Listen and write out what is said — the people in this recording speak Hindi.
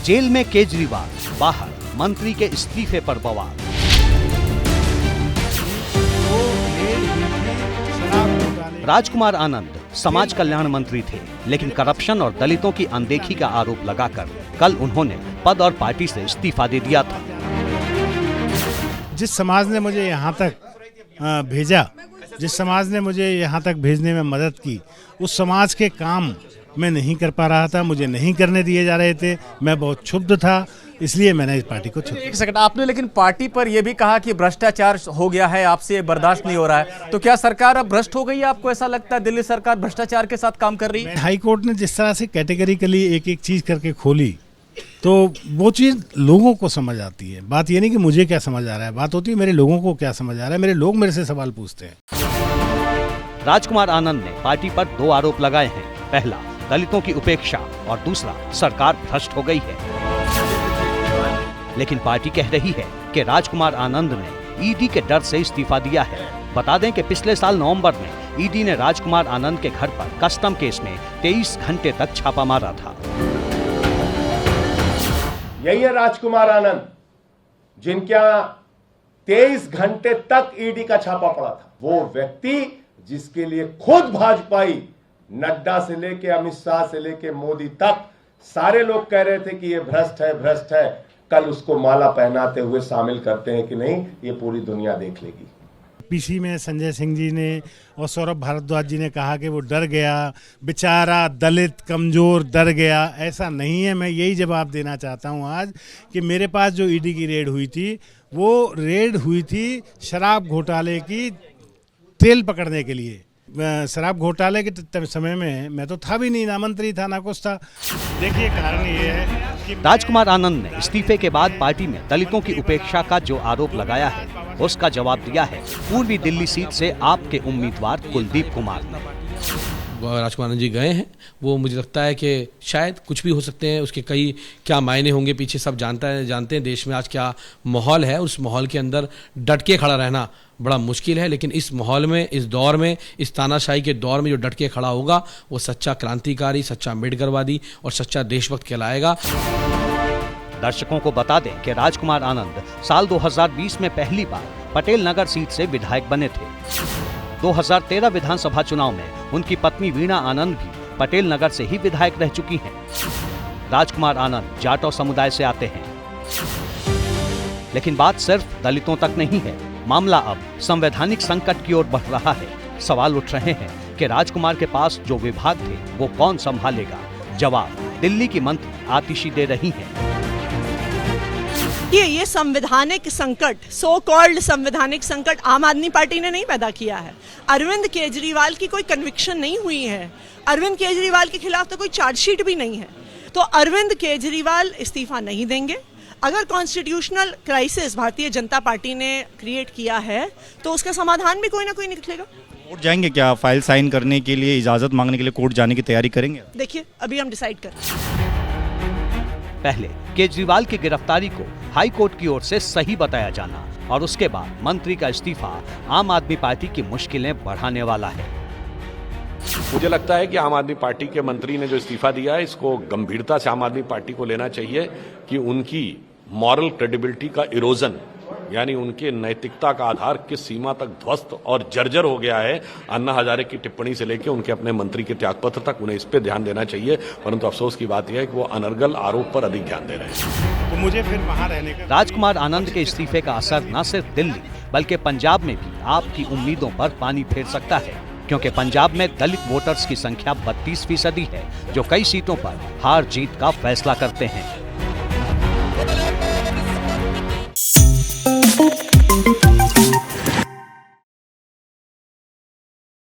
जेल में केजरीवाल, बाहर मंत्री के इस्तीफे पर बवाल। राजकुमार आनंद समाज कल्याण मंत्री थे, लेकिन करप्शन और दलितों की अनदेखी का आरोप लगाकर कल उन्होंने पद और पार्टी से इस्तीफा दे दिया था। जिस समाज ने मुझे यहाँ तक भेजा, जिस समाज ने मुझे यहाँ तक भेजने में मदद की, उस समाज के काम मैं नहीं कर पा रहा था, मुझे नहीं करने दिए जा रहे थे। मैं बहुत क्षुब्ध था, इसलिए मैंने इस पार्टी को छोड़ा। एक सेकंड, आपने लेकिन पार्टी पर यह भी कहा कि भ्रष्टाचार हो गया है, आपसे ये बर्दाश्त नहीं हो रहा है, तो क्या सरकार अब भ्रष्ट हो गई है? आपको ऐसा लगता है दिल्ली सरकार भ्रष्टाचार के साथ काम कर रही है? हाई कोर्ट ने जिस तरह से कैटेगरिकली एक एक चीज करके खोली, तो वो चीज लोगों को समझ आती है। बात ये नहीं कि मुझे क्या समझ आ रहा है, बात होती है मेरे लोगों को क्या समझ आ रहा है। मेरे लोग मेरे से सवाल पूछते हैं। राजकुमार आनंद ने पार्टी पर 2 आरोप लगाए हैं। पहला, दलितों की उपेक्षा, और दूसरा, सरकार भ्रष्ट हो गई है। लेकिन पार्टी कह रही है कि राजकुमार आनंद ने ईडी के डर से इस्तीफा दिया है। बता दें कि पिछले साल नवंबर में ईडी ने राजकुमार आनंद के घर पर कस्टम केस में 23 घंटे तक छापा मारा था। यही है राजकुमार आनंद, जिनके यहाँ 23 घंटे तक ईडी का छापा पड़ा था। वो व्यक्ति जिसके लिए खुद भाजपाई नड्डा से लेके अमित शाह से लेके मोदी तक सारे लोग कह रहे थे कि ये भ्रष्ट है, भ्रष्ट है, कल उसको माला पहनाते हुए शामिल करते हैं कि नहीं, ये पूरी दुनिया देख लेगी। पीसी में संजय सिंह जी ने और सौरभ भारद्वाज जी ने कहा कि वो डर गया, बेचारा दलित कमजोर डर गया। ऐसा नहीं है। मैं यही जवाब देना चाहता हूँ आज कि मेरे पास जो ईडी की रेड हुई थी, वो रेड हुई थी शराब घोटाले की तेल पकड़ने के लिए। शराब घोटाले के समय में मैं तो था भी नहीं, ना मंत्री था ना कुछ था। देखिए, कारण ये है कि राजकुमार आनंद ने इस्तीफे के बाद पार्टी में दलितों की उपेक्षा का जो आरोप लगाया है, उसका जवाब दिया है पूर्वी दिल्ली सीट से आपके उम्मीदवार कुलदीप कुमार ने। राजकुमार जी गए हैं, वो मुझे लगता है कि शायद कुछ भी हो सकते हैं, उसके कई क्या मायने होंगे पीछे सब जानते हैं देश में आज क्या माहौल है। उस माहौल के अंदर डट के खड़ा रहना बड़ा मुश्किल है, लेकिन इस माहौल में, इस दौर में, इस तानाशाही के दौर में जो डट के खड़ा होगा वो सच्चा क्रांतिकारी, सच्चा अम्बेडकरवादी और सच्चा देशभक्त कहलाएगा। दर्शकों को बता दें कि राजकुमार आनंद साल 2020 में पहली बार पटेल नगर सीट से विधायक बने थे। 2013 विधानसभा चुनाव में उनकी पत्नी वीणा आनंद भी पटेल नगर से ही विधायक रह चुकी हैं। राजकुमार आनंद जाटो समुदाय से आते हैं। लेकिन बात सिर्फ दलितों तक नहीं है, मामला अब संवैधानिक संकट की ओर बढ़ रहा है। सवाल उठ रहे हैं कि राजकुमार के पास जो विभाग थे वो कौन संभालेगा। जवाब दिल्ली की मंत्री आतिशी दे रही हैं। ये संवैधानिक संकट, सो कॉल्ड संवैधानिक संकट आम आदमी पार्टी ने नहीं पैदा किया है। अरविंद केजरीवाल की कोई कन्विक्शन नहीं हुई है। अरविंद केजरीवाल के खिलाफ तो कोई चार्जशीट भी नहीं है। तो अरविंद केजरीवाल इस्तीफा नहीं देंगे। अगर constitutional crisis Bharatiya Janata party ने क्रिएट किया है तो उसका समाधान भी कोई ना कोई निकलेगा। कोर्ट जाएंगे क्या? फाइल साइन करने के लिए, इजाजत मांगने के लिए कोर्ट जाने की तैयारी करेंगे? देखिए, अभी हम डिसाइड कर रहे हैं। पहले केजरीवाल की गिरफ्तारी को हाई कोर्ट की ओर से सही बताया जाना और उसके बाद मंत्री का इस्तीफा आम आदमी पार्टी की मुश्किलें बढ़ाने वाला है। मुझे लगता है कि आम आदमी पार्टी के मंत्री ने जो इस्तीफा दिया है, इसको गंभीरता से आम आदमी पार्टी को लेना चाहिए कि उनकी मॉरल क्रेडिबिलिटी का इरोजन, यानी उनके नैतिकता का आधार किस सीमा तक ध्वस्त और जर्जर हो गया है। अन्ना हजारे की टिप्पणी से लेकर उनके अपने मंत्री के त्यागपत्र तक, उन्हें इस पे ध्यान देना चाहिए। परंतु अफसोस की बात यह है कि वो अनर्गल आरोप पर अधिक ध्यान दे रहे हैं। तो मुझे फिर वहां रहने का। राजकुमार आनंद के इस्तीफे का असर न सिर्फ दिल्ली बल्कि पंजाब में भी आपकी उम्मीदों पर पानी फेर सकता है, क्योंकि पंजाब में दलित वोटर्स की संख्या 32% है, जो कई सीटों पर हार जीत का फैसला करते हैं।